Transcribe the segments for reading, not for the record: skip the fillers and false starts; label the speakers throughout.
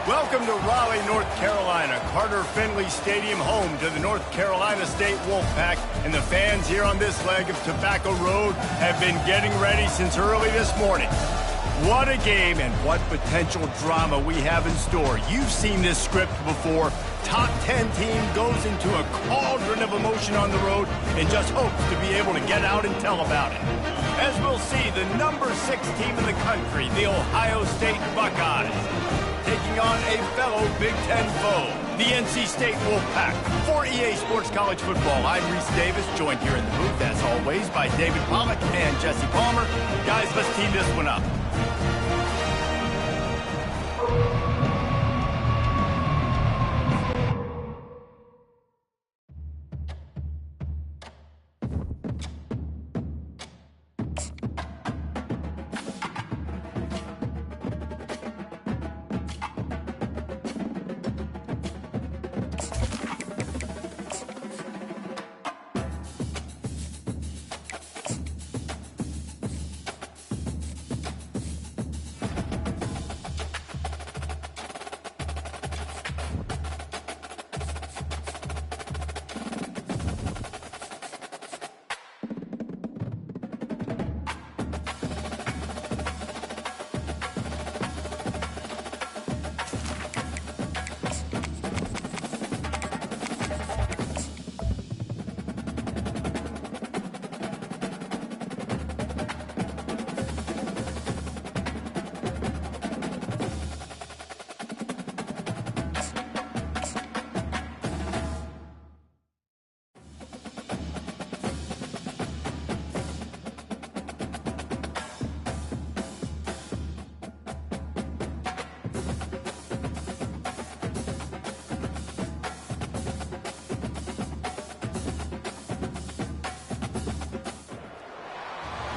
Speaker 1: Welcome to Raleigh, North Carolina, Carter Finley Stadium, home to the North Carolina State Wolfpack, and the fans here on this leg of Tobacco Road have been getting ready since early this morning. What a game and what potential drama we have in store. You've seen this script before. Top 10 team goes into a cauldron of emotion on the road and just hopes to be able to get out and tell about it. As we'll see, the number 6 team in the country, the Ohio State Buckeyes, taking on a fellow Big Ten foe, the NC State Wolfpack. For EA Sports College Football, I'm Reese Davis, joined here in the booth, as always, by David Pollack and Jesse Palmer. Guys, let's tee this one up.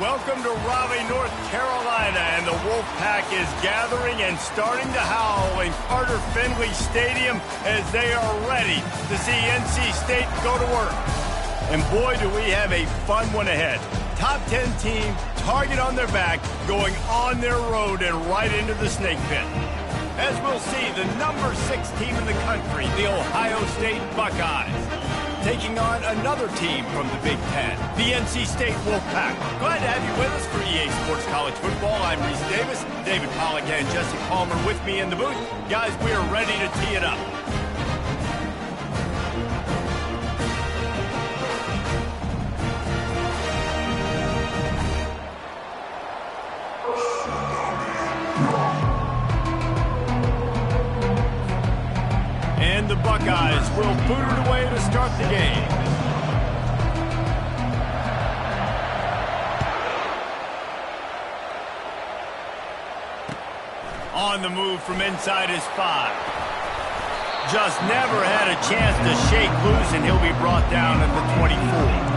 Speaker 1: Welcome to Raleigh, North Carolina, and the Wolfpack is gathering and starting to howl in Carter Finley Stadium as they are ready to see NC State go to work. And boy, do we have a fun one ahead. Top 10 team, target on their back, going on their road and right into the snake pit. As we'll see, the number 6 team in the country, the Ohio State Buckeyes, taking on another team from the Big Ten, the NC State Wolfpack. Glad to have you with us for EA Sports College Football. I'm Reese Davis, David Pollack and Jesse Palmer with me in the booth. Guys, we are ready to tee it up. The Buckeyes will boot it away to start the game. On the move from inside his 5. Just never had a chance to shake loose, and he'll be brought down at the 24.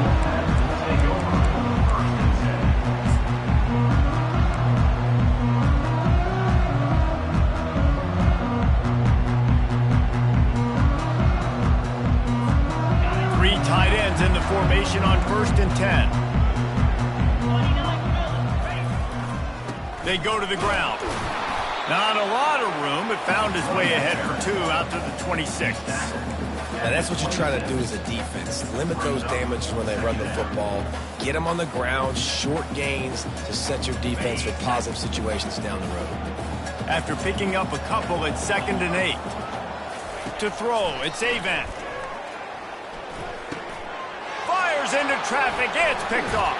Speaker 1: In the formation on 1st and 10. They go to the ground. Not a lot of room, but found his way ahead for 2 out to the 26.
Speaker 2: Now that's what you try to do as a defense. Limit those damages when they run the football. Get them on the ground, short gains to set your defense for positive situations down the road.
Speaker 1: After picking up a couple at 2nd and 8. To throw, it's Avant. Into traffic, it's picked off.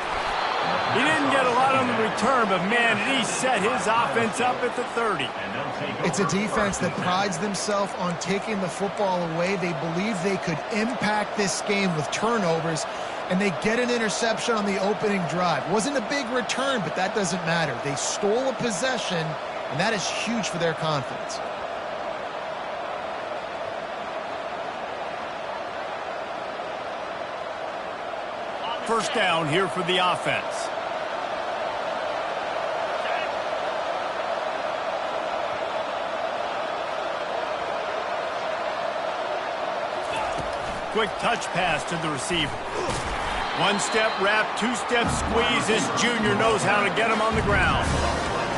Speaker 1: He didn't get a lot on the return, but man, did he set his offense up at the 30.
Speaker 3: It's a defense that prides themselves on taking the football away. They believe they could impact this game with turnovers, and they get an interception on the opening drive. Wasn't a big return, but that doesn't matter. They stole a possession, and that is huge for their confidence.
Speaker 1: First down here for the offense. Quick touch pass to the receiver. One step wrap, 2-step squeeze. This junior knows how to get him on the ground.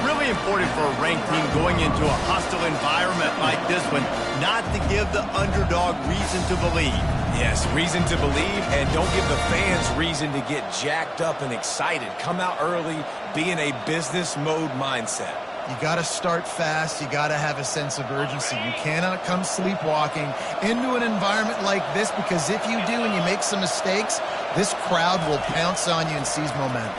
Speaker 1: really important for a ranked team going into a hostile environment like this one not to give the underdog reason to believe.
Speaker 2: Yes, reason to believe, and don't give the fans reason to get jacked up and excited. Come out early, be in a business mode mindset.
Speaker 3: You got to start fast. You got to have a sense of urgency. You cannot come sleepwalking into an environment like this, because if you do and you make some mistakes, this crowd will pounce on you and seize momentum.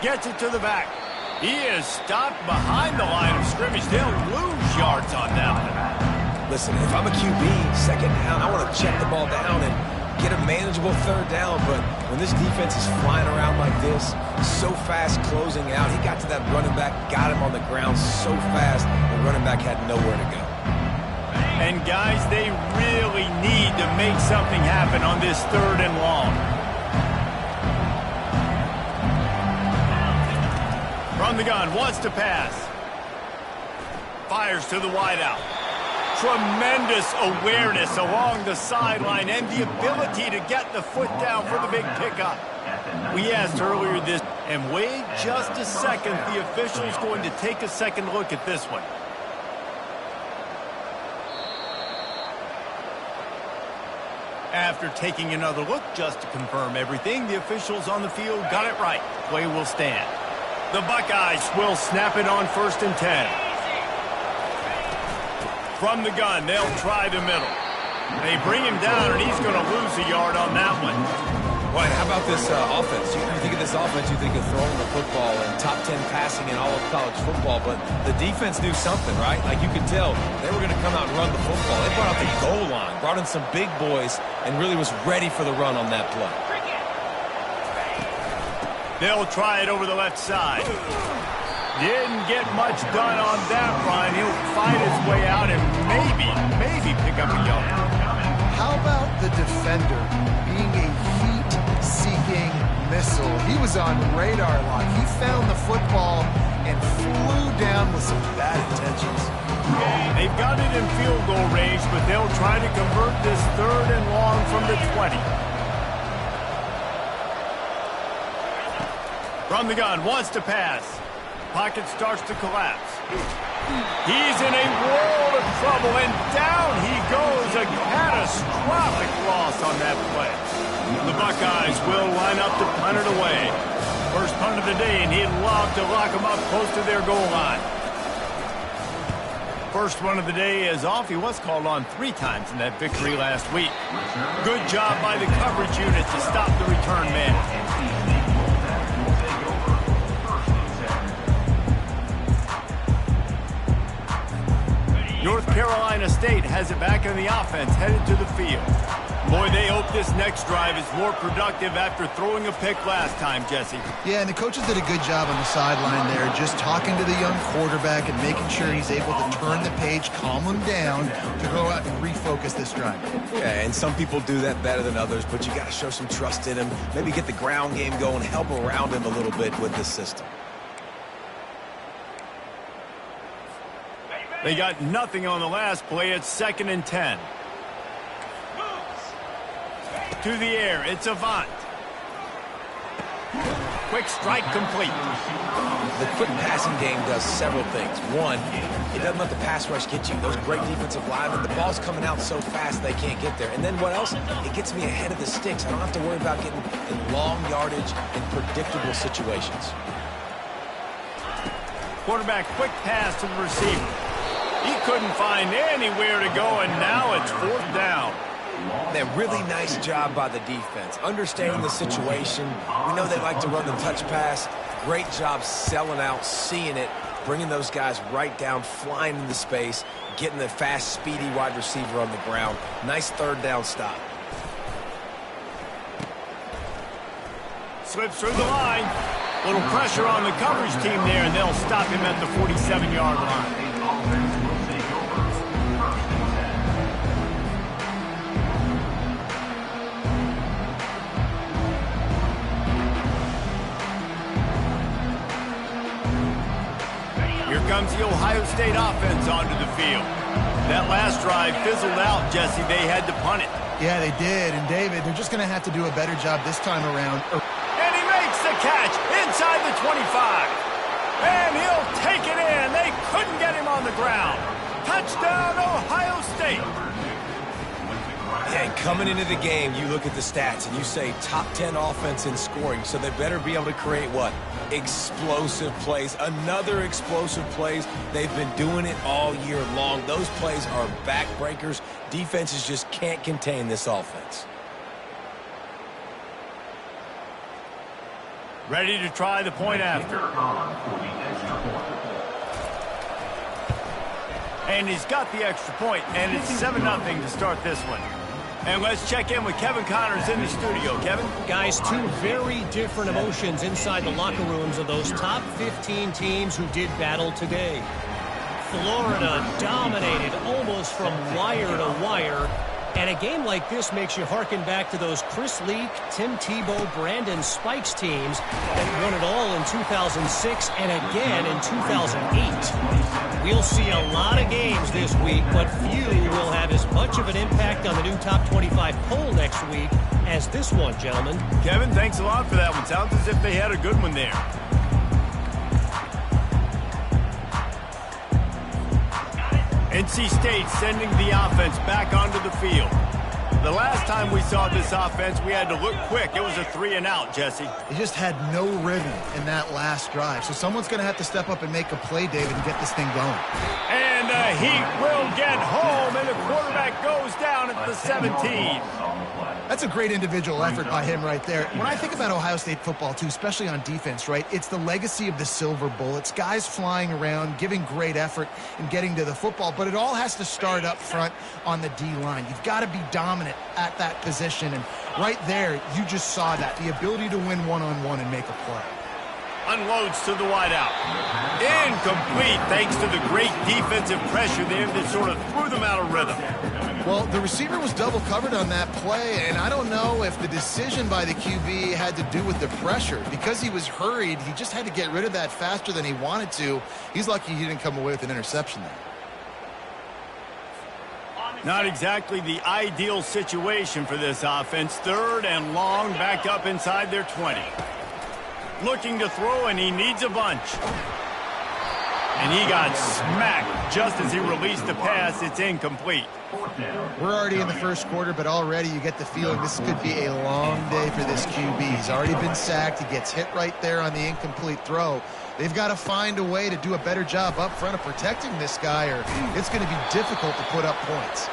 Speaker 1: Gets it to the back. He is stopped behind the line of scrimmage. They'll lose yards on that one.
Speaker 2: Listen, if I'm a QB, second down, I want to check the ball down and get a manageable third down, but when this defense is flying around like this, so fast closing out, he got to that running back, got him on the ground so fast, the running back had nowhere to go.
Speaker 1: And guys, they really need to make something happen on this 3rd and long. From the gun, wants to pass. Fires to the wideout. Tremendous awareness along the sideline and the ability to get the foot down for the big pickup. We asked earlier this, and wait just a second, the official's going to take a second look at this one. After taking another look just to confirm everything, the officials on the field got it right. Play will stand. The Buckeyes will snap it on 1st and 10. From the gun, they'll try the middle. They bring him down, and he's going to lose a yard on that one.
Speaker 2: Well, how about this offense? You think of this offense, you think of throwing the football and top 10 passing in all of college football, but the defense knew something, right? Like you could tell, they were going to come out and run the football. They brought out the goal line, brought in some big boys, and really was ready for the run on that play.
Speaker 1: They'll try it over the left side. Didn't get much done on that run. He'll fight his way out and maybe pick up a yard.
Speaker 3: How about the defender being a heat-seeking missile? He was on radar lock. He found the football and flew down with some bad intentions.
Speaker 1: They've got it in field goal range, but they'll try to convert this 3rd and long from the 20. From the gun, wants to pass. Pocket starts to collapse. He's in a world of trouble, and down he goes. A catastrophic loss on that play. The Buckeyes will line up to punt it away. First punt of the day, and he'd love to lock them up close to their goal line. First one of the day is off. He was called on 3 times in that victory last week. Good job by the coverage unit to stop the return man. North Carolina State has it back on the offense, headed to the field. Boy, they hope this next drive is more productive after throwing a pick last time, Jesse.
Speaker 3: Yeah, and the coaches did a good job on the sideline there, just talking to the young quarterback and making sure he's able to turn the page, calm him down to go out and refocus this drive.
Speaker 2: Yeah, and some people do that better than others, but you got to show some trust in him, maybe get the ground game going, help around him a little bit with this system.
Speaker 1: They got nothing on the last play. It's 2nd and 10. To the air, it's Avant. Quick strike complete.
Speaker 2: The quick passing game does several things. One, it doesn't let the pass rush get you. Those great defensive linemen, the ball's coming out so fast they can't get there. And then what else? It gets me ahead of the sticks. I don't have to worry about getting in long yardage and predictable situations.
Speaker 1: Quarterback, quick pass to the receiver. He couldn't find anywhere to go, and now it's 4th down.
Speaker 2: Man, really nice job by the defense. Understanding the situation. We know they like to run the touch pass. Great job selling out, seeing it, bringing those guys right down, flying into space, getting the fast, speedy wide receiver on the ground. Nice 3rd down stop.
Speaker 1: Slips through the line. Little pressure on the coverage team there, and they'll stop him at the 47-yard line. Here comes the Ohio State offense onto the field. That last drive fizzled out, Jesse. They had to punt it.
Speaker 3: Yeah, they did. And, David, they're just going to have to do a better job this time around.
Speaker 1: And he makes the catch inside the 25. And he'll take it in. They couldn't get him on the ground. Touchdown, Ohio State.
Speaker 2: Yeah, and coming into the game, you look at the stats and you say top 10 offense in scoring, so they better be able to create what? Explosive plays. Another explosive plays. They've been doing it all year long. Those plays are backbreakers. Defenses just can't contain this offense.
Speaker 1: Ready to try the point after. And he's got the extra point, and it's 7-0 to start this one. And let's check in with Kevin Connors in the studio. Kevin?
Speaker 4: Guys, two very different emotions inside the locker rooms of those top 15 teams who did battle today. Florida dominated almost from wire to wire. And a game like this makes you harken back to those Chris Leak, Tim Tebow, Brandon Spikes teams that won it all in 2006 and again in 2008. We'll see a lot of games this week, but few will have as much of an impact on the new Top 25 poll next week as this one, gentlemen.
Speaker 1: Kevin, thanks a lot for that one. Sounds as if they had a good one there. NC State sending the offense back onto the field. The last time we saw this offense, we had to look quick. It was a 3-and-out, Jesse.
Speaker 3: They just had no rhythm in that last drive. So someone's going to have to step up and make a play, David, and get this thing going.
Speaker 1: And the Heat will get home, and the quarterback goes down at the 17.
Speaker 3: That's a great individual effort by him right there. When I think about Ohio State football, too, especially on defense, right, it's the legacy of the Silver Bullets, guys flying around, giving great effort and getting to the football. But it all has to start up front on the D-line. You've got to be dominant at that position. And right there, you just saw that, the ability to win one-on-one and make a play.
Speaker 1: Unloads to the wideout. Incomplete thanks to the great defensive pressure there that sort of threw them out of rhythm.
Speaker 3: Well, the receiver was double covered on that play, and I don't know if the decision by the QB had to do with the pressure. Because he was hurried, he just had to get rid of that faster than he wanted to. He's lucky he didn't come away with an interception there.
Speaker 1: Not exactly the ideal situation for this offense. 3rd and long, backed up inside their 20. Looking to throw, and he needs a bunch. And he got smacked just as he released the pass. It's incomplete.
Speaker 3: We're already in the first quarter, but already you get the feeling this could be a long day for this QB. He's already been sacked. He gets hit right there on the incomplete throw. They've got to find a way to do a better job up front of protecting this guy, or it's going to be difficult to put up points.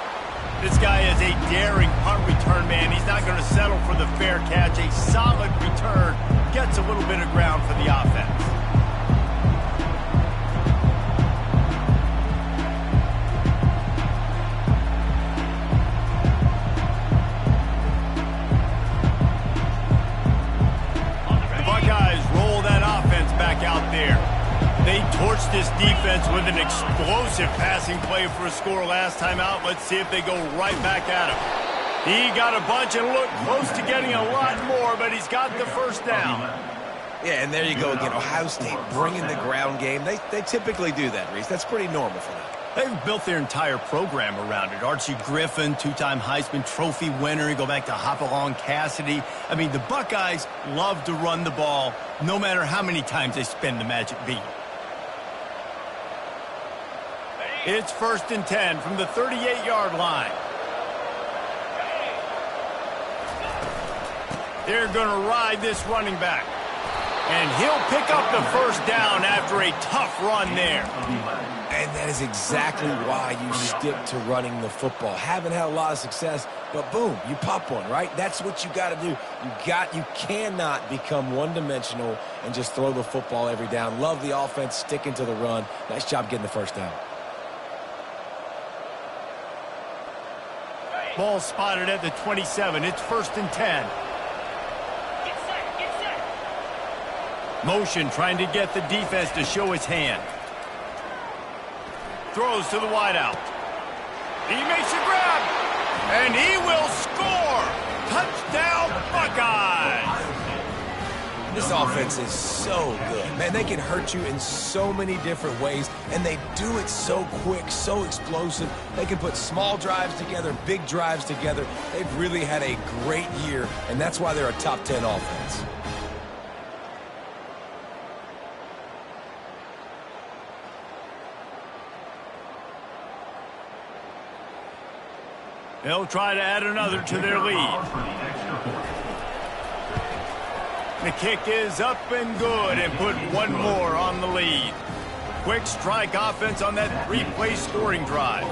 Speaker 1: This guy is a daring punt return man. He's not going to settle for the fair catch. A solid return gets a little bit of ground for the offense. The Buckeyes roll that offense back out there. They torched this defense with an explosive passing play for a score last time out. Let's see if they go right back at him. He got a bunch and looked close to getting a lot more, but he's got the first down.
Speaker 2: Yeah, and there you go again. Ohio State bringing the ground game. They typically do that, Reese. That's pretty normal for them.
Speaker 1: They've built their entire program around it. Archie Griffin, 2-time Heisman Trophy winner. You go back to Hopalong Cassidy. I mean, the Buckeyes love to run the ball, no matter how many times they spin the magic beat. It's 1st and 10 from the 38-yard line. They're going to ride this running back. And he'll pick up the first down after a tough run there.
Speaker 2: And that is exactly why you stick to running the football. Haven't had a lot of success, but boom, you pop one, right? That's what you got to do. You cannot become one-dimensional and just throw the football every down. Love the offense, sticking to the run. Nice job getting the first down.
Speaker 1: Ball spotted at the 27. It's 1st and 10. Motion trying to get the defense to show his hand. Throws to the wideout. He makes a grab. And he will score. Touchdown, Buckeyes.
Speaker 2: This offense is so good. Man, they can hurt you in so many different ways, and they do it so quick, so explosive. They can put small drives together, big drives together. They've really had a great year, and that's why they're a top 10 offense.
Speaker 1: They'll try to add another to their lead. The kick is up and good and put one more on the lead. Quick strike offense on that three-play scoring drive.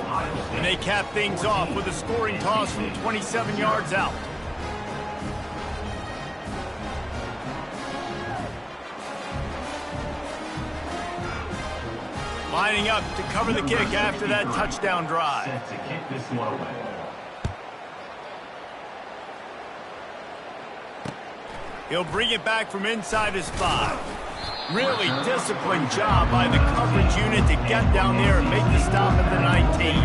Speaker 1: And they cap things off with a scoring toss from 27 yards out. Lining up to cover the kick after that touchdown drive.
Speaker 5: Set to kick this one away.
Speaker 1: He'll bring it back from inside his 5. Really disciplined job by the coverage unit to get down there and make the stop at the 19.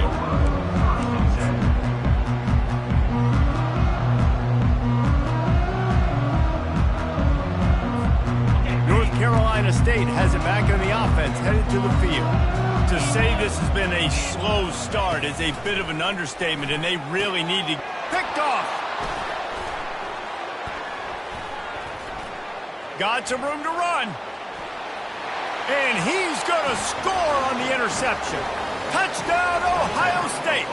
Speaker 1: North Carolina State has it back on the offense, headed to the field. To say this has been a slow start is a bit of an understatement, and they really need to... Picked off! Got some room to run. And he's going to score on the interception. Touchdown, Ohio State.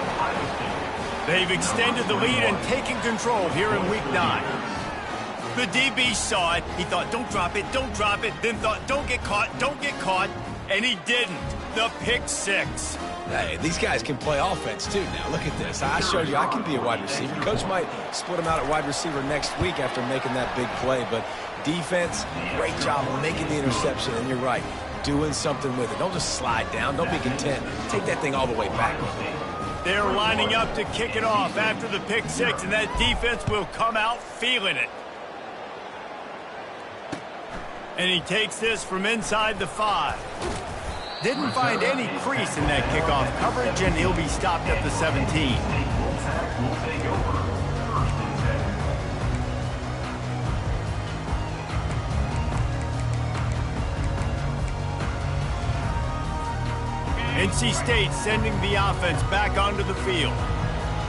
Speaker 1: They've extended the lead and taken control here in Week 9. The DB saw it. He thought, don't drop it, don't drop it. Then thought, don't get caught, don't get caught. And he didn't. The pick 6.
Speaker 2: Hey, these guys can play offense, too. Now, look at this. I showed you I can be a wide receiver. Coach might split him out at wide receiver next week after making that big play. But defense, great job of making the interception. And you're right, doing something with it. Don't just slide down. Don't be content. Take that thing all the way back.
Speaker 1: They're lining up to kick it off after the pick 6, and that defense will come out feeling it. And he takes this from inside the 5. Didn't find any crease in that kickoff coverage, and he'll be stopped at the 17. NC State sending the offense back onto the field.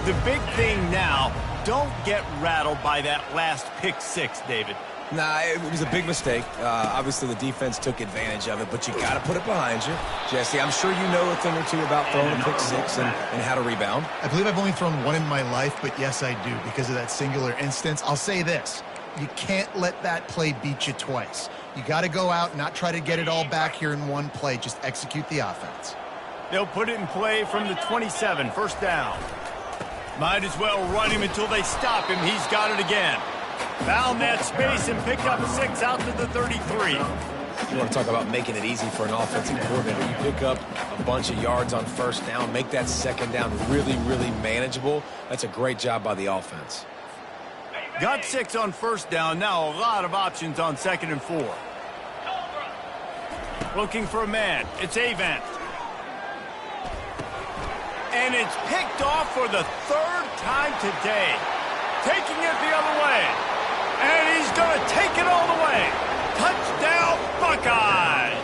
Speaker 1: The big thing now, don't get rattled by that last pick 6, David.
Speaker 2: Nah, it was a big mistake. Obviously, the defense took advantage of it, but you got to put it behind you. Jesse, I'm sure you know a thing or two about throwing a pick 6 and how to rebound.
Speaker 3: I believe I've only thrown one in my life, but yes, I do because of that singular instance. I'll say this. You can't let that play beat you twice. You got to go out and not try to get it all back here in one play. Just execute the offense.
Speaker 1: They'll put it in play from the 27, first down. Might as well run him until they stop him. He's got it again. Found that space and picked up 6 out to the 33.
Speaker 2: You want to talk about making it easy for an offensive coordinator. You pick up a bunch of yards on first down, make that second down really, really manageable. That's a great job by the offense.
Speaker 1: Got 6 on first down. Now a lot of options on 2nd and 4. Looking for a man. It's Avant. And it's picked off for the 3rd time today. Taking it the other way. And he's going to take it all the way. Touchdown, Buckeyes!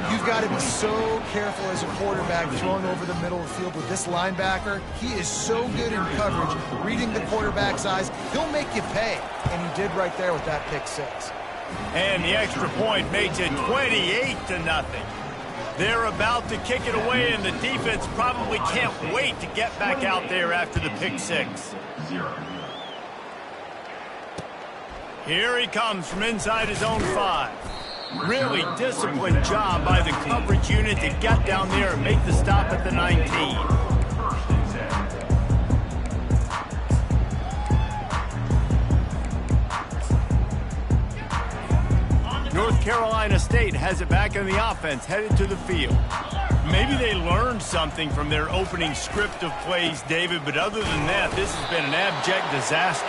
Speaker 3: You've got to be so careful as a quarterback throwing over the middle of the field with this linebacker. He is so good in coverage, reading the quarterback's eyes. He'll make you pay. And he did right there with that pick 6.
Speaker 1: And the extra point makes it 28-0. They're about to kick it away, and the defense probably can't wait to get back out there after the pick 6. Here he comes from inside his own 5. Really disciplined job by the coverage unit to get down there and make the stop at the 19. North Carolina State has it back on the offense, headed to the field. Maybe they learned something from their opening script of plays, David, but other than that, this has been an abject disaster.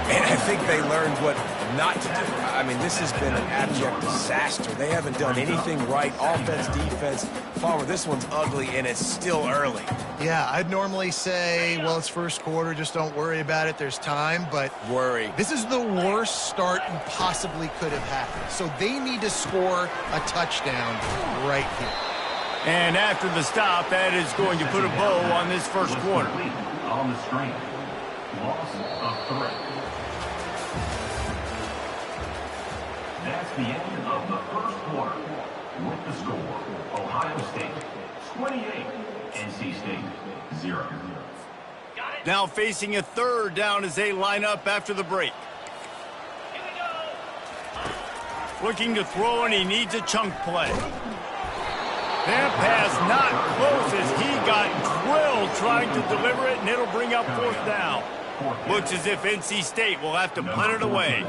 Speaker 2: And I think they learned what not to do. I mean, this has been an abject disaster. They haven't done anything right, offense, defense. Farmer, this one's ugly, and it's still early.
Speaker 3: Yeah, I'd normally say, well, it's first quarter, just don't worry about it, there's time, but
Speaker 2: Worry.
Speaker 3: this is the worst start you possibly could have had. So they need to score a touchdown right here.
Speaker 1: And after the stop, that is going to put a bow on this first quarter.
Speaker 5: On the screen. Loss of 3. That's the end of the first quarter. With the score, Ohio State 28, NC State 0.
Speaker 1: Now facing a third down as they line up after the break. Looking to throw, and he needs a chunk play. That pass not close as he got drilled trying to deliver it, and it'll bring up fourth down. Looks as if NC State will have to punt it away.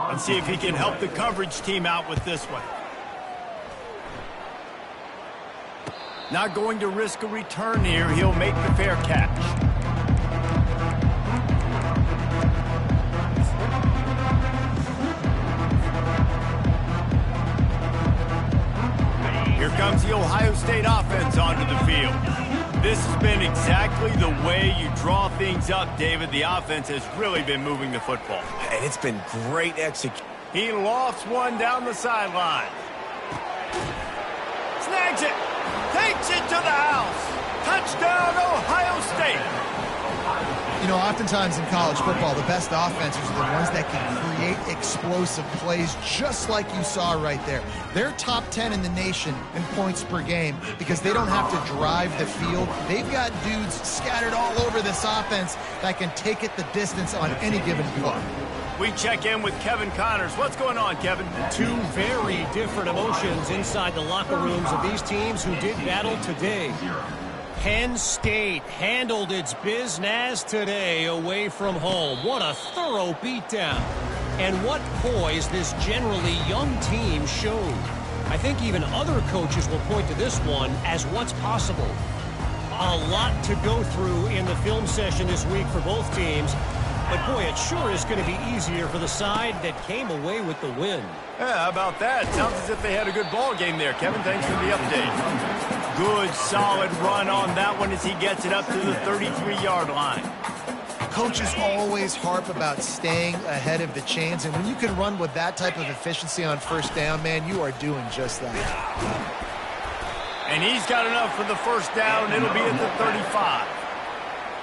Speaker 1: Let's see if he can help the coverage team out with this one. Not going to risk a return here. He'll make the fair catch. Here comes the Ohio State offense onto the field. This has been exactly the way you draw things up, David. The offense has really been moving the football.
Speaker 2: And it's been great execution.
Speaker 1: He lofts one down the sideline. Snags it. Takes it to the house. Touchdown, Ohio State.
Speaker 3: You know, oftentimes in college football, the best offenses are the ones that can create explosive plays just like you saw right there. They're top 10 in the nation in points per game because they don't have to drive the field. They've got dudes scattered all over this offense that can take it the distance on any given play.
Speaker 1: We check in with Kevin Connors. What's going on, Kevin?
Speaker 4: Two very different emotions inside the locker rooms of these teams who did battle today. Penn State handled its business today away from home. What a thorough beatdown. And what poise this generally young team showed. I think even other coaches will point to this one as what's possible. A lot to go through in the film session this week for both teams. But, boy, it sure is going to be easier for the side that came away with the win.
Speaker 1: Yeah, how about that? Sounds as if they had a good ball game there, Kevin. Thanks for the update. Good, solid run on that one as he gets it up to the 33-yard line.
Speaker 3: Coaches always harp about staying ahead of the chains, and when you can run with that type of efficiency on first down, man, you are doing just that.
Speaker 1: And he's got enough for the first down. It'll be at the 35.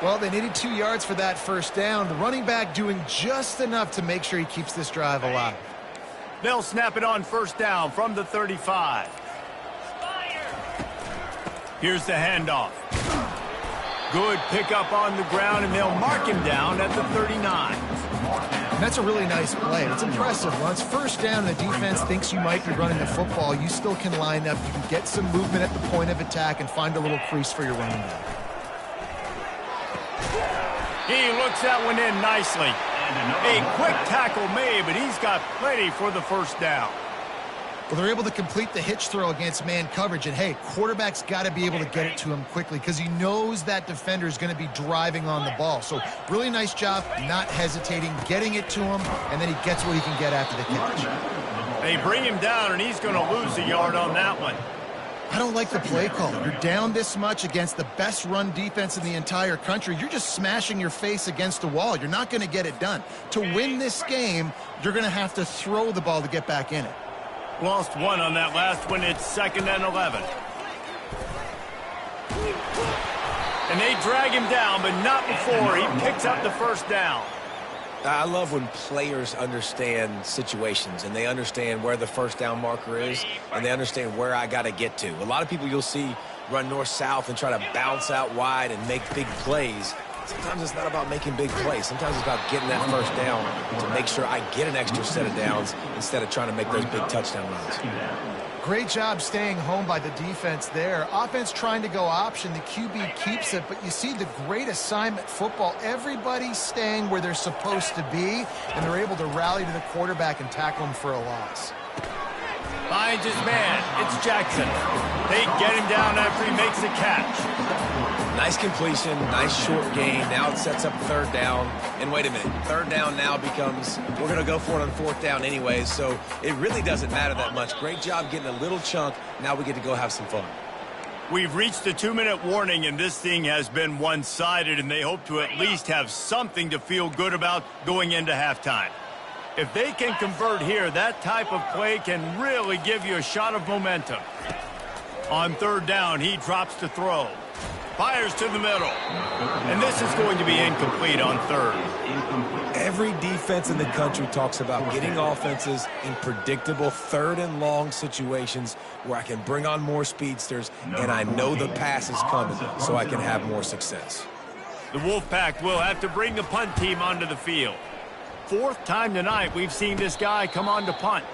Speaker 3: Well, they needed 2 yards for that first down. The running back doing just enough to make sure he keeps this drive alive.
Speaker 1: They'll snap it on first down from the 35. Here's the handoff. Good pickup on the ground, and they'll mark him down at the 39.
Speaker 3: And that's a really nice play. It's impressive. Once first down and the defense thinks you might be running the football, you still can line up. You can get some movement at the point of attack and find a little crease for your running back.
Speaker 1: He looks that one in nicely. A quick tackle made, but he's got plenty for the first down.
Speaker 3: Well, they're able to complete the hitch throw against man coverage, and hey, quarterback's got to be able to get it to him quickly because he knows that defender is going to be driving on the ball. So really nice job, not hesitating, getting it to him, and then he gets what he can get after the catch.
Speaker 1: They bring him down, and he's going to lose a yard on that one.
Speaker 3: I don't like the play call. You're down this much against the best run defense in the entire country. You're just smashing your face against the wall. You're not going to get it done. To win this game, you're going to have to throw the ball to get back in it.
Speaker 1: Lost one on that last one. It's 2nd and 11. And they drag him down, but not before he picks up the first down.
Speaker 2: I love when players understand situations and they understand where the first down marker is and they understand where I got to get to. A lot of people you'll see run north-south and try to bounce out wide and make big plays. Sometimes it's not about making big plays. Sometimes it's about getting that first down to make sure I get an extra set of downs instead of trying to make those big touchdown runs.
Speaker 3: Great job staying home by the defense there. Offense trying to go option. The QB keeps it, but you see the great assignment football. Everybody's staying where they're supposed to be, and they're able to rally to the quarterback and tackle him for a loss.
Speaker 1: Finds his man. It's Jackson. They get him down after he makes a catch.
Speaker 2: Nice completion, nice short gain. Now it sets up third down. And wait a minute, third down now becomes, we're going to go for it on fourth down anyways, so it really doesn't matter that much. Great job getting a little chunk. Now we get to go have some fun.
Speaker 1: We've reached the 2-minute warning, and this thing has been one-sided, and they hope to at least have something to feel good about going into halftime. If they can convert here, that type of play can really give you a shot of momentum. On third down, he drops to throw. Fires to the middle. And this is going to be incomplete on third.
Speaker 2: Every defense in the country talks about getting offenses in predictable third and long situations where I can bring on more speedsters and I know the pass is coming so I can have more success.
Speaker 1: The Wolfpack will have to bring the punt team onto the field. Fourth time tonight we've seen this guy come on to punt.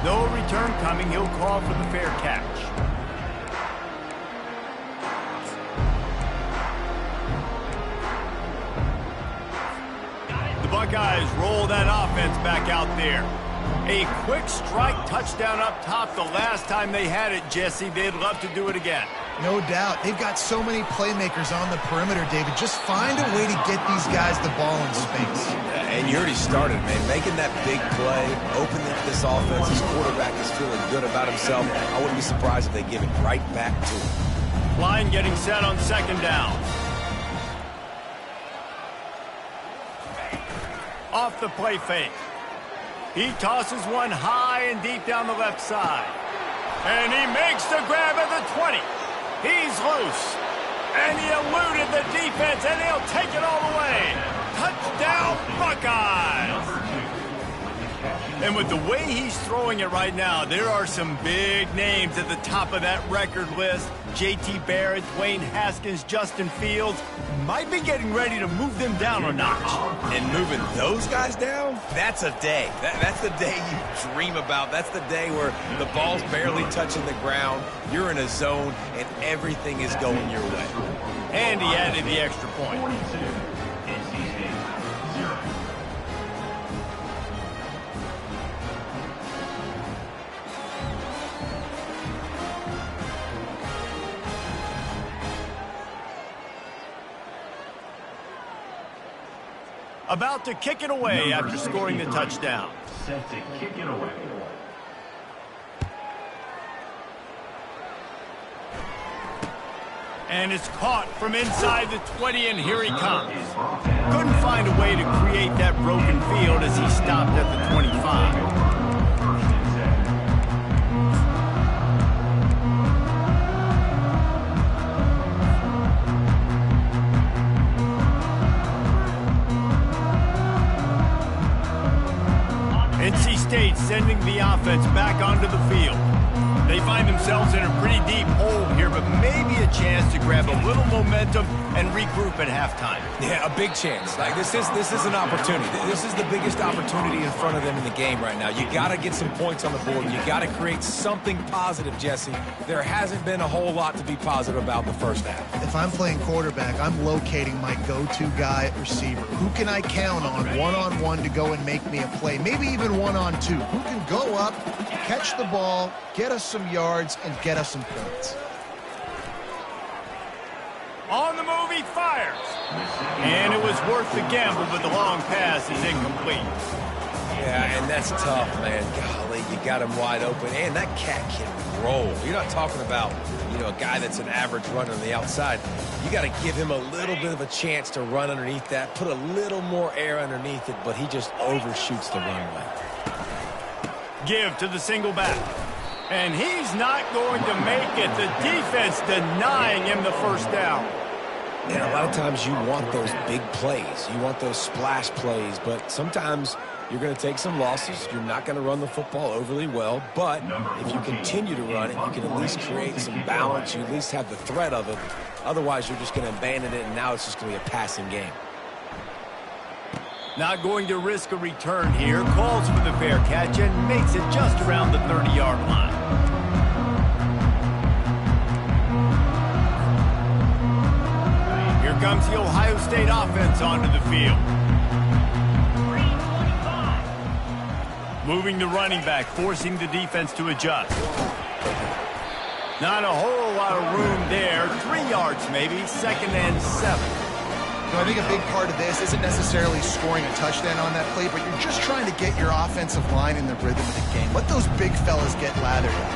Speaker 1: No return coming, he'll call for the fair catch. The Buckeyes roll that offense back out there. A quick strike touchdown up top the last time they had it, Jesse. They'd love to do it again.
Speaker 3: No doubt. They've got so many playmakers on the perimeter, David. Just find a way to get these guys the ball in space.
Speaker 2: And you already started, man. Making that big play, opening up this offense. His quarterback is feeling good about himself. I wouldn't be surprised if they give it right back to him.
Speaker 1: Line getting set on second down. Off the play fake. He tosses one high and deep down the left side. And he makes the grab at the 20. He's loose. And he eluded the defense, and he'll take it all the way. Touchdown, Buckeyes! And with the way he's throwing it right now, there are some big names at the top of that record list. J.T. Barrett, Dwayne Haskins, Justin Fields might be getting ready to move them down a notch.
Speaker 2: And moving those guys down, that's a day. That's the day you dream about. That's the day where the ball's barely touching the ground, you're in a zone, and everything is going your way.
Speaker 1: And he added the extra point.
Speaker 5: 42, NC State, 0.
Speaker 1: About to kick it away after scoring the touchdown.
Speaker 5: Set to kick it away.
Speaker 1: And it's caught from inside the 20, and here he comes. Couldn't find a way to create that broken field as he stopped at the 25. NC State sending the offense back onto the field. They find themselves in a pretty deep hole here, but maybe a chance to grab a little momentum and regroup at halftime.
Speaker 2: Yeah, a big chance. Like this is an opportunity. This is the biggest opportunity in front of them in the game right now. You got to get some points on the board. You got to create something positive, Jesse. There hasn't been a whole lot to be positive about the first half.
Speaker 3: If I'm playing quarterback, I'm locating my go-to guy at receiver. Who can I count on one-on-one to go and make me a play? Maybe even one-on-two. Who can go up, catch the ball, get us some yards, and get us some points.
Speaker 1: On the move, he fires. And it was worth the gamble, but the long pass is incomplete.
Speaker 2: Yeah, and that's tough, man. Golly, you got him wide open. And that cat can roll. You're not talking about, a guy that's an average runner on the outside. You got to give him a little bit of a chance to run underneath that, put a little more air underneath it, but he just overshoots the runway.
Speaker 1: Give to the single back. And he's not going to make it. The defense denying him the first down.
Speaker 2: And a lot of times you want those big plays. You want those splash plays, but sometimes you're going to take some losses. You're not going to run the football overly well, but if you continue to run it, you can at least create some balance. You at least have the threat of it. Otherwise, you're just going to abandon it, and now it's just going to be a passing game.
Speaker 1: Not going to risk a return here. Calls for the fair catch and makes it just around the 30-yard line. Here comes the Ohio State offense onto the field. Moving the running back, forcing the defense to adjust. Not a whole lot of room there. 3 yards maybe, 2nd and 7.
Speaker 3: I think a big part of this isn't necessarily scoring a touchdown on that play, but you're just trying to get your offensive line in the rhythm of the game. Let those big fellas get lathered up.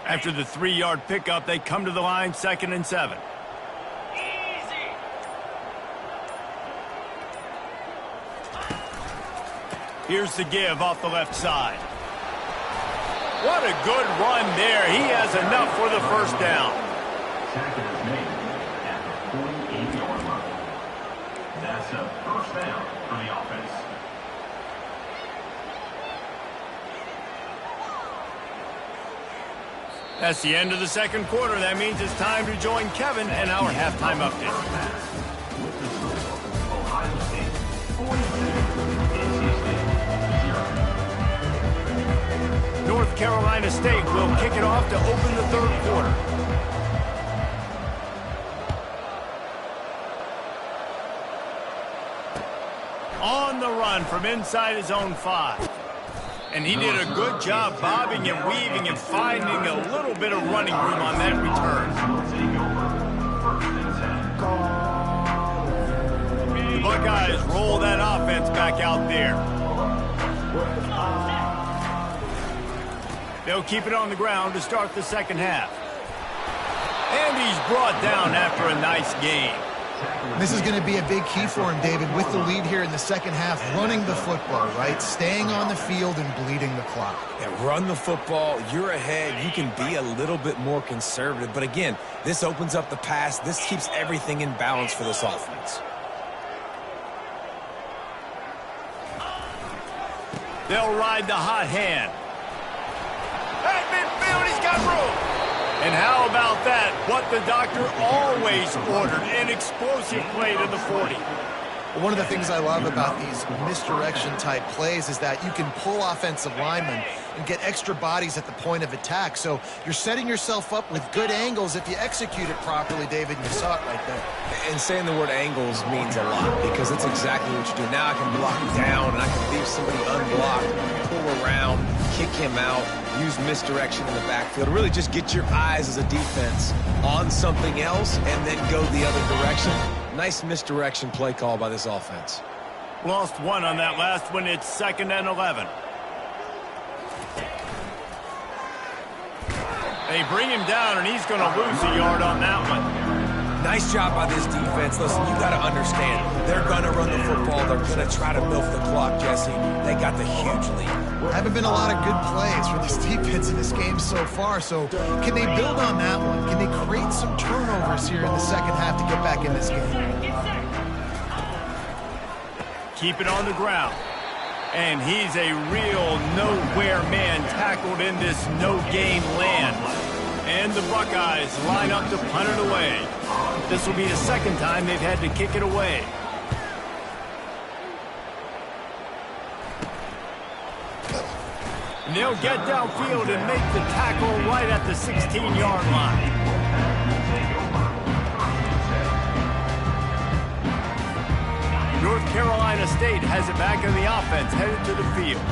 Speaker 1: After the 3-yard pickup, they come to the line, 2nd and 7. Here's the give off the left side. What a good run there. He has enough for the first down.
Speaker 5: Tackle is made at the 48-yard line. That's a first down for the offense.
Speaker 1: That's the end of the second quarter. That means it's time to join Kevin and our halftime update.
Speaker 5: With the score, Ohio State 42, NC State 0.
Speaker 1: North Carolina State will kick it off to open the third quarter. On the run from inside his own 5. And he did a good job bobbing and weaving and finding a little bit of running room on that return. The Buckeyes roll that offense back out there. They'll keep it on the ground to start the second half. And he's brought down after a nice game.
Speaker 3: This is going to be a big key for him, David, with the lead here in the second half, running the football, right? Staying on the field and bleeding the clock.
Speaker 2: Yeah, run the football. You're ahead. You can be a little bit more conservative. But again, this opens up the pass. This keeps everything in balance for this offense.
Speaker 1: They'll ride the hot hand. At midfield, he's got room. And how about that? What the doctor always ordered, an explosive play to the 40.
Speaker 3: One of the things I love about these misdirection-type plays is that you can pull offensive linemen and get extra bodies at the point of attack. So you're setting yourself up with good angles if you execute it properly, David, and you saw it right there.
Speaker 2: And saying the word angles means a lot because it's exactly what you do. Now I can block down and I can leave somebody unblocked, pull around, kick him out, use misdirection in the backfield. Really just get your eyes as a defense on something else and then go the other direction. Nice misdirection play call by this offense.
Speaker 1: Lost one on that last one. It's 2nd and 11. They bring him down, and he's going to lose a yard on that one.
Speaker 2: Nice job by this defense. Listen, you got to understand, they're going to run the football. They're going to try to milk the clock, Jesse. They got the huge lead.
Speaker 3: Haven't been a lot of good plays for this defense in this game so far, so can they build on that one? Can they create some turnovers here in the second half to get back in this game?
Speaker 1: Keep it on the ground. And he's a real nowhere man tackled in this no-gain land. And the Buckeyes line up to punt it away. This will be the second time they've had to kick it away. And they'll get downfield and make the tackle right at the 16-yard line. North Carolina State has it back in the offense, headed to the field.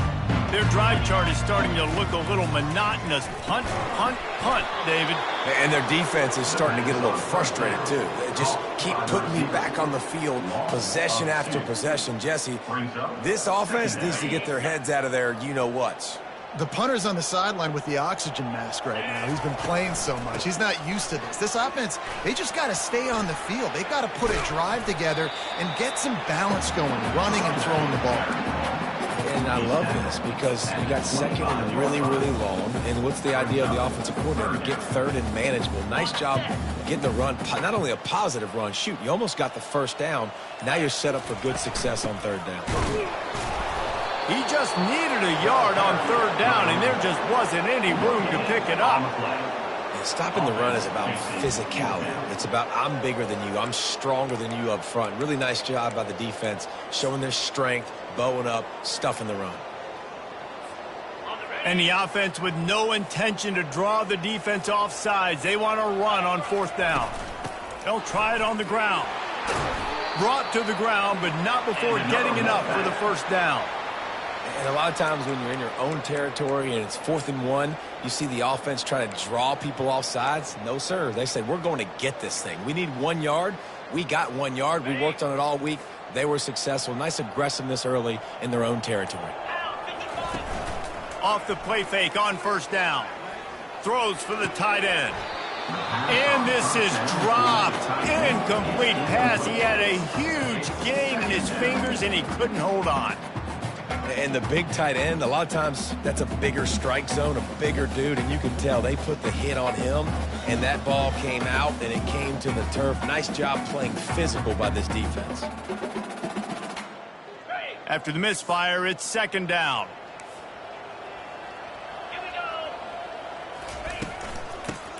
Speaker 1: Their drive chart is starting to look a little monotonous. Punt, punt, punt, David.
Speaker 2: And their defense is starting to get a little frustrated, too. They just keep putting me back on the field, possession after possession. Jesse, this offense needs to get their heads out of their you-know-whats.
Speaker 3: The punter's on the sideline with the oxygen mask right now. He's been playing so much. He's not used to this. This offense, they just got to stay on the field. They've got to put a drive together and get some balance going, running and throwing the ball.
Speaker 2: And I love this because you got second and really, really long. And what's the idea of the offensive coordinator? Get third and manageable. Nice job getting the run, not only a positive run. Shoot, you almost got the first down. Now you're set up for good success on third down.
Speaker 1: He just needed a yard on third down, and there just wasn't any room to pick it up.
Speaker 2: And stopping the run is about physicality. It's about I'm bigger than you. I'm stronger than you up front. Really nice job by the defense, showing their strength, bowing up, stuffing the run.
Speaker 1: And the offense with no intention to draw the defense off sides. They want to run on fourth down. They'll try it on the ground. Brought to the ground, but not before getting enough for the first down.
Speaker 2: And a lot of times when you're in your own territory and it's 4th and 1, you see the offense try to draw people off sides. No, sir. They say, we're going to get this thing. We need 1 yard. We got 1 yard. We worked on it all week. They were successful. Nice aggressiveness early in their own territory.
Speaker 1: Off the play fake on first down. Throws for the tight end. And this is dropped. Incomplete pass. He had a huge gain in his fingers, and he couldn't hold on.
Speaker 2: And the big tight end, a lot of times that's a bigger strike zone, a bigger dude, and you can tell they put the hit on him, and that ball came out, and it came to the turf. Nice job playing physical by this defense.
Speaker 1: After the misfire, it's second down.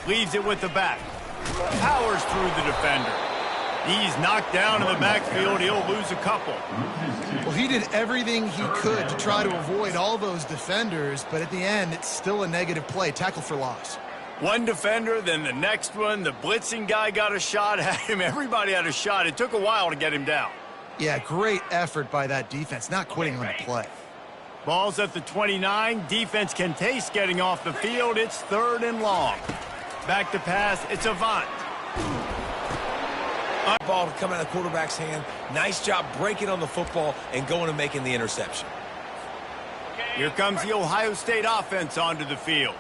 Speaker 1: Leaves it with the back. Powers through the defender. He's knocked down in the backfield. He'll lose a couple.
Speaker 3: Well, he did everything he could to try to avoid all those defenders, but at the end, it's still a negative play. Tackle for loss.
Speaker 1: One defender, then the next one. The blitzing guy got a shot at him. Everybody had a shot. It took a while to get him down.
Speaker 3: Yeah, great effort by that defense, not quitting on the play.
Speaker 1: Ball's at the 29. Defense can taste getting off the field. It's 3rd and long. Back to pass. It's Avant.
Speaker 2: Ball to come out of the quarterback's hand. Nice job breaking on the football and going and making the interception.
Speaker 1: Here comes the Ohio State offense onto the field.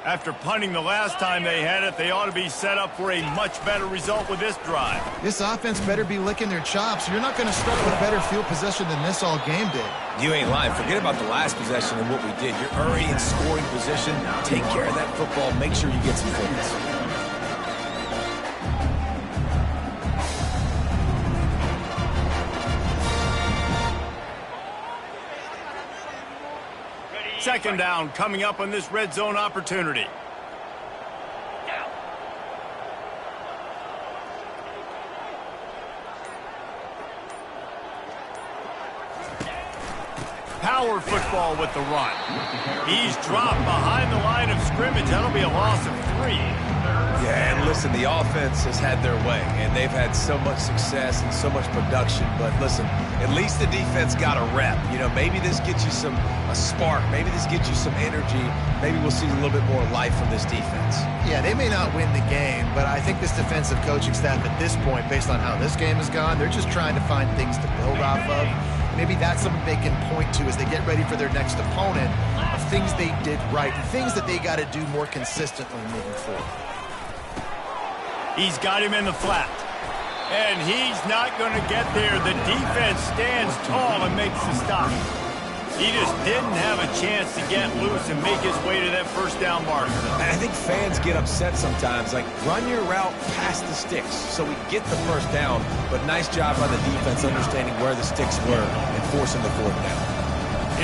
Speaker 1: After punting the last time they had it, they ought to be set up for a much better result with this drive.
Speaker 3: This offense better be licking their chops. You're not going to start with better field possession than this all game did.
Speaker 2: You ain't lying. Forget about the last possession and what we did. You're already in scoring position. Take care of that football. Make sure you get some points.
Speaker 1: Second down coming up on this red zone opportunity. Power football with the run. He's dropped behind the line of scrimmage. That'll be a loss of 3.
Speaker 2: Yeah, and listen, the offense has had their way, and they've had so much success and so much production. But listen, at least the defense got a rep. You know, maybe this gets you a spark. Maybe this gets you some energy. Maybe we'll see a little bit more life from this defense.
Speaker 3: Yeah, they may not win the game, but I think this defensive coaching staff at this point, based on how this game has gone, they're just trying to find things to build off of. Maybe that's something they can point to as they get ready for their next opponent, of things they did right and things that they got to do more consistently moving forward.
Speaker 1: He's got him in the flat. And he's not going to get there. The defense stands tall and makes the stop. He just didn't have a chance to get loose and make his way to that first down marker.
Speaker 2: And I think fans get upset sometimes. Like, run your route past the sticks so we get the first down. But nice job by the defense understanding where the sticks were and forcing the 4th down.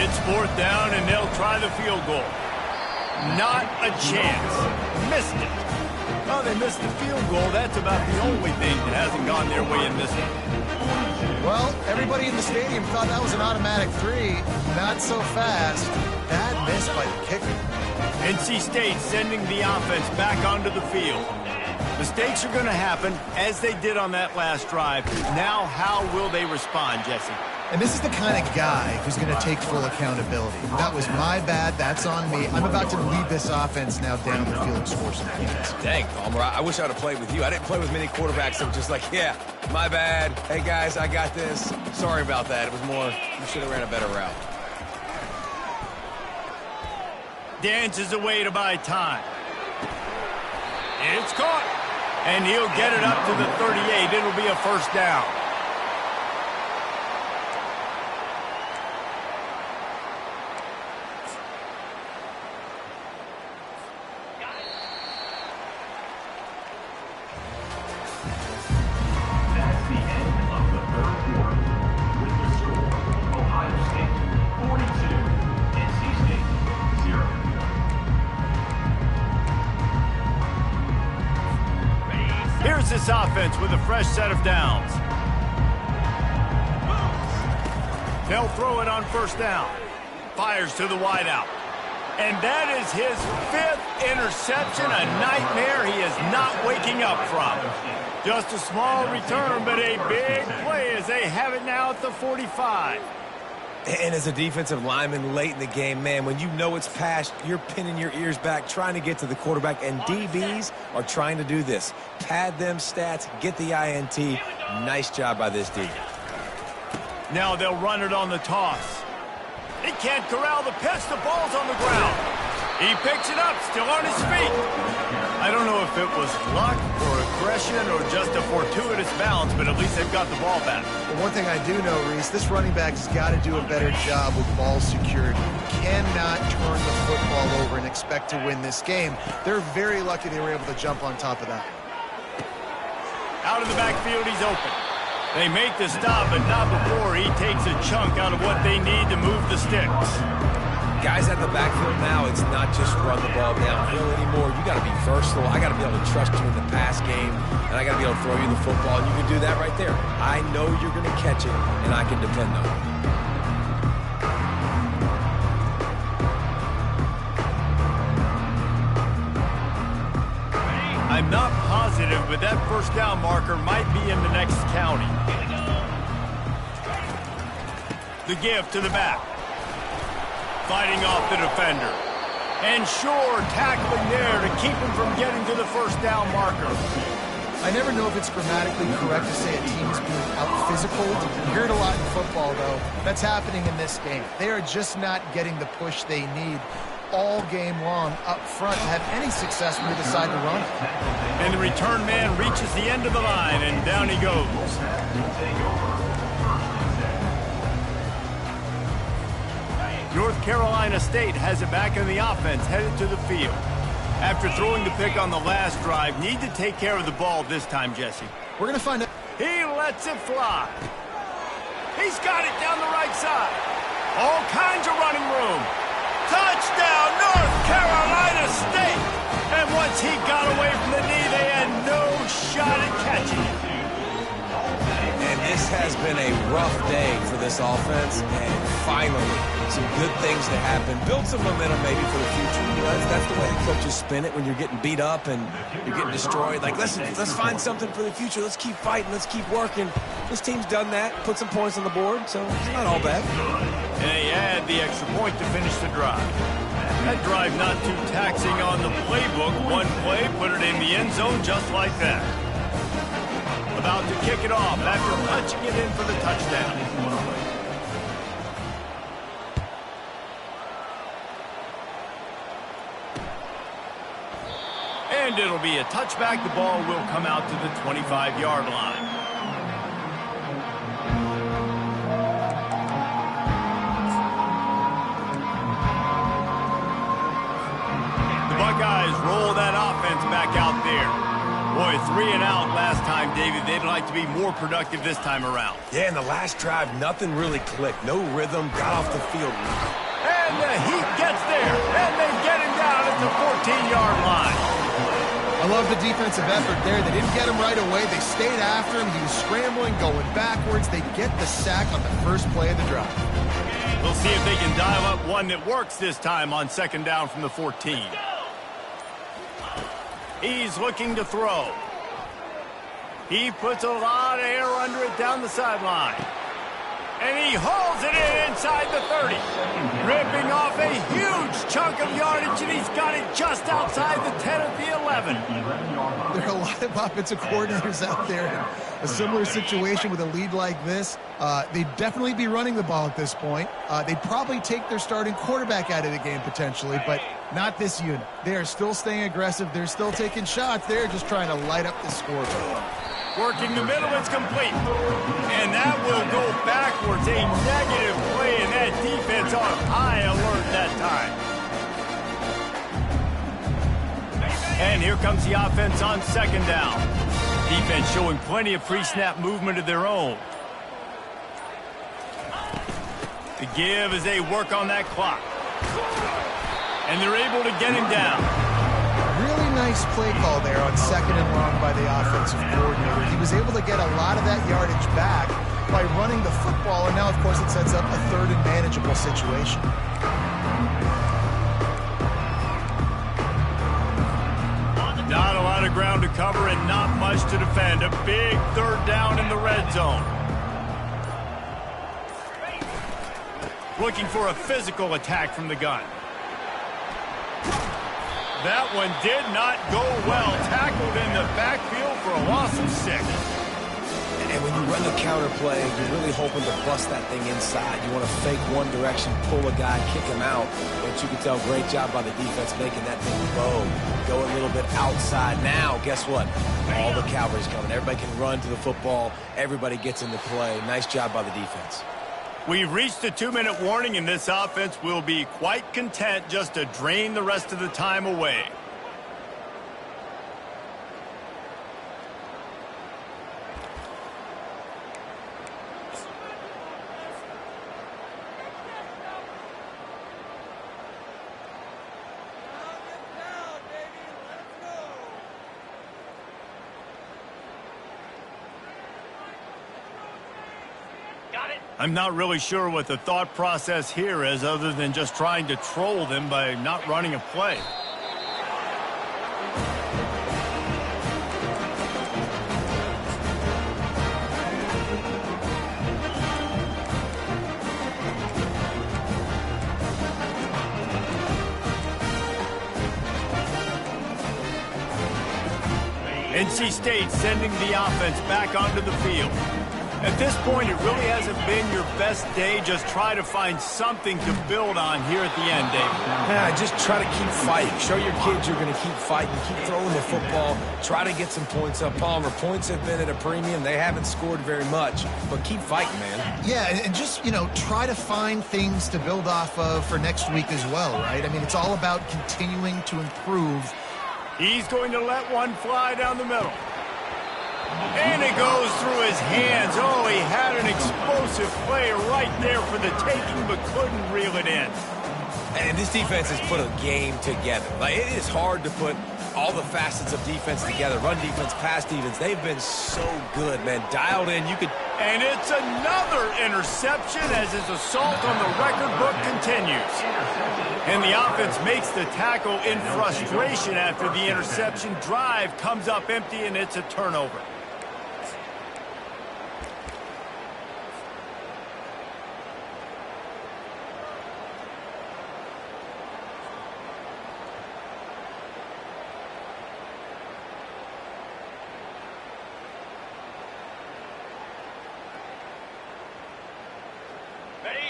Speaker 1: It's 4th down, and they'll try the field goal. Not a chance. Missed it. Well, they missed the field goal. That's about the only thing that hasn't gone their way in this one.
Speaker 3: Well, everybody in the stadium thought that was an automatic 3. Not so fast. Bad miss by the kicker.
Speaker 1: NC State sending the offense back onto the field. Mistakes are going to happen, as they did on that last drive. Now, how will they respond, Jesse?
Speaker 3: And this is the kind of guy who's going to take full accountability. That was my bad. That's on me. I'm about to lead this offense now down the field and score some points.
Speaker 2: Dang, Palmer, I wish I would have played with you. I didn't play with many quarterbacks that were just like, yeah, my bad. Hey, guys, I got this. Sorry about that. It was more, you should have ran a better route.
Speaker 1: Dances away to buy time. It's caught. And he'll get it up to the 38. It'll be a first down.
Speaker 5: That's the end of the 3rd quarter. With the score, Ohio State 42, NC State 0.
Speaker 1: Here's this offense with a fresh set of downs. They'll throw it on first down. Fires to the wideout. And that is his 5th interception, a nightmare he is not waking up from. Just a small return, but a big play as they have it now at the 45.
Speaker 2: And as a defensive lineman late in the game, man, when you know it's past, you're pinning your ears back, trying to get to the quarterback, and DBs are trying to do this. Pad them stats, get the INT. Nice job by this D.
Speaker 1: Now they'll run it on the toss. He can't corral the pitch. The ball's on the ground. He picks it up, still on his feet. I don't know if it was luck or aggression or just a fortuitous bounce, but at least they've got the ball back.
Speaker 3: Well, one thing I do know, Reese, this running back has got to do a better job with ball security. You cannot turn the football over and expect to win this game. They're very lucky they were able to jump on top of that.
Speaker 1: Out of the backfield, he's open. They make the stop, but not before he takes a chunk out of what they need to move the sticks.
Speaker 2: Guys at the backfield now, it's not just run the ball downhill anymore. You got to be versatile. I got to be able to trust you in the pass game, and I got to be able to throw you the football, and you can do that right there. I know you're going to catch it, and I can depend on it.
Speaker 1: I'm not positive, but that first down marker might be in the next county. The give to the back. Fighting off the defender. And sure, tackling there to keep him from getting to the first down marker.
Speaker 3: I never know if it's grammatically correct to say a team is being out-physical. You hear it a lot in football, though. That's happening in this game. They are just not getting the push they need all game long up front to have any success when they decide to run it.
Speaker 1: And the return man reaches the end of the line, and down he goes. North Carolina State has it back in the offense, headed to the field. After throwing the pick on the last drive, need to take care of the ball this time, Jesse.
Speaker 3: We're going to find out.
Speaker 1: He lets it fly. He's got it down the right side. All kinds of running room. Touchdown, North Carolina State! And once he got away from the knee, they had no shot at catching it.
Speaker 2: And this has been a rough day for this offense, and finally, some good things to happen. Build some momentum maybe for the future. You know, that's the way the coaches spin it when you're getting beat up and you're getting destroyed. Like, listen, let's find something for the future. Let's keep fighting. Let's keep working. This team's done that, put some points on the board, so it's not all bad.
Speaker 1: And they add the extra point to finish the drive. That drive not too taxing on the playbook. One play, put it in the end zone just like that. About to kick it off after punching it in for the touchdown. And it'll be a touchback. The ball will come out to the 25-yard line. The Buckeyes roll that offense back out there. Boy, 3 and out last time, David. They'd like to be more productive this time around.
Speaker 2: Yeah, in the last drive, nothing really clicked. No rhythm, got off the field.
Speaker 1: And the Heat gets there, and they get him down at the 14-yard line.
Speaker 3: I love the defensive effort there. They didn't get him right away. They stayed after him. He was scrambling, going backwards. They get the sack on the first play of the drive.
Speaker 1: We'll see if they can dial up one that works this time on second down from the 14. He's looking to throw. He puts a lot of air under it down the sideline. And he hauls it in inside the 30. Ripping off a huge chunk of yardage, and he's got it just outside the 10 at the 11.
Speaker 3: There are a lot of offensive coordinators out there in a similar situation with a lead like this. They'd definitely be running the ball at this point. They'd probably take their starting quarterback out of the game potentially, but not this unit. They are still staying aggressive. They're still taking shots. They're just trying to light up the scoreboard.
Speaker 1: Working the middle, it's complete. And that will go backwards. A negative play, and that defense on high alert that time. And here comes the offense on second down. Defense showing plenty of pre-snap movement of their own. The give as they work on that clock. And they're able to get him down.
Speaker 3: Really nice play call there on second and long by the offensive coordinator. He was able to get a lot of that yardage back by running the football, and now, of course, it sets up a third and manageable situation.
Speaker 1: Not a lot of ground to cover and not much to defend. A big third down in the red zone. Looking for a physical attack from the gun. That one did not go well. Tackled in the backfield for a loss of 6.
Speaker 2: And when you run the counter play, you're really hoping to bust that thing inside. You want to fake one direction, pull a guy, kick him out. But you can tell, great job by the defense making that thing go a little bit outside. Now, guess what? All the cavalry's coming. Everybody can run to the football. Everybody gets into play. Nice job by the defense.
Speaker 1: We've reached the 2-minute warning, and this offense will be quite content just to drain the rest of the time away. I'm not really sure what the thought process here is other than just trying to troll them by not running a play. NC State sending the offense back onto the field. At this point, it really hasn't been your best day. Just try to find something to build on here at the end, David.
Speaker 2: Yeah, just try to keep fighting. Show your kids you're going to keep fighting. Keep throwing the football. Try to get some points up. Palmer, points have been at a premium. They haven't scored very much, but keep fighting, man.
Speaker 3: Yeah, and just, try to find things to build off of for next week as well, right? I mean, it's all about continuing to improve.
Speaker 1: He's going to let one fly down the middle. And it goes through his hands. Oh, he had an explosive play right there for the taking, but couldn't reel it in.
Speaker 2: And this defense has put a game together. Like, it is hard to put all the facets of defense together. Run defense, pass defense. They've been so good, man. Dialed in. You could.
Speaker 1: And it's another interception as his assault on the record book continues. And the offense makes the tackle in frustration after the interception. Drive comes up empty, and it's a turnover.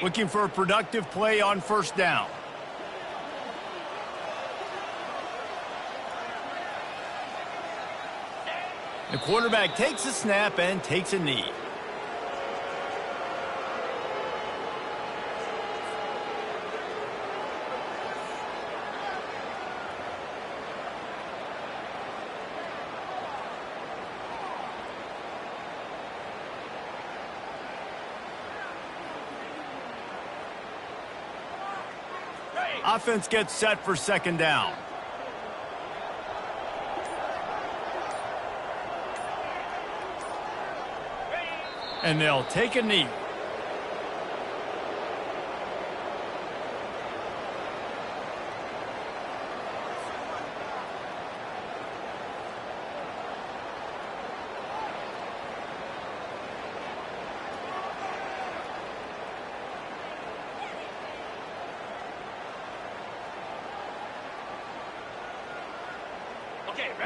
Speaker 1: Looking for a productive play on first down. The quarterback takes a snap and takes a knee. Offense gets set for second down. And they'll take a knee.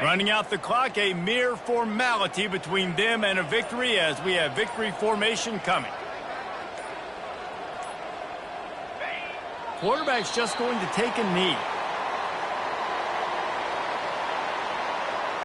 Speaker 1: Running out the clock, a mere formality between them and a victory as we have victory formation coming. Quarterback's just going to take a knee.